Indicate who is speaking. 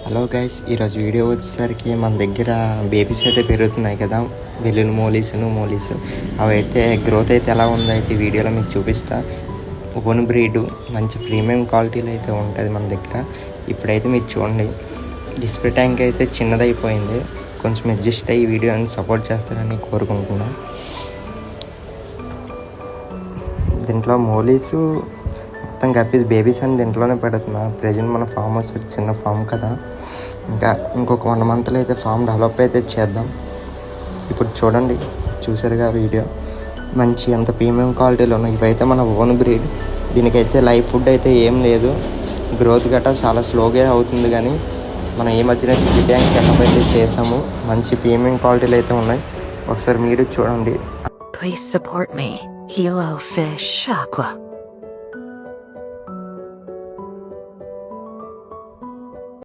Speaker 1: Hello guys, ఈరోజు video వచ్చేసరికి మన దగ్గర బేబీస్ అయితే పెరుగుతున్నాయి కదా, వెల్లుని మోలీసు అవి అయితే గ్రోత్ అయితే ఎలా ఉందో అయితే వీడియోలో మీకు చూపిస్తా. ఓన్ బ్రీడ్ మంచి ప్రీమియం క్వాలిటీలో అయితే ఉంటుంది మన దగ్గర. ఇప్పుడైతే మీరు చూడండి, డిస్ప్లే ట్యాంక్ అయితే చిన్నదైపోయింది, కొంచెం అడ్జస్ట్ అయ్యి వీడియోని సపోర్ట్ చేస్తారని కోరుకుంటున్నా. దీంట్లో మోలీసు మొత్తం గప్పీస్ బేబీస్ అని దీంట్లోనే పెడుతున్నా. ప్రజెంట్ మన ఫామ్ వచ్చి చిన్న ఫామ్ కదా, ఇంకొక 1 మంత్లో అయితే ఫామ్ డెవలప్ అయితే చేద్దాం. ఇప్పుడు చూడండి, చూసారుగా వీడియో, మంచి అంత ప్రీమియం క్వాలిటీలో ఉన్నాయి. ఇవైతే మన ఓన్ బ్రీడ్. దీనికైతే లైవ్ ఫుడ్ అయితే ఏం లేదు, గ్రోత్ గట్రా చాలా స్లోగా అవుతుంది. కానీ మనం ఈ మధ్యన ఫిల్ ట్యాంక్ సెటప్ అయితే చేసాము. మంచి ప్రీమియం క్వాలిటీలు అయితే ఉన్నాయి, ఒకసారి మీరు చూడండి.
Speaker 2: Please support me. Hilo Fish Aqua.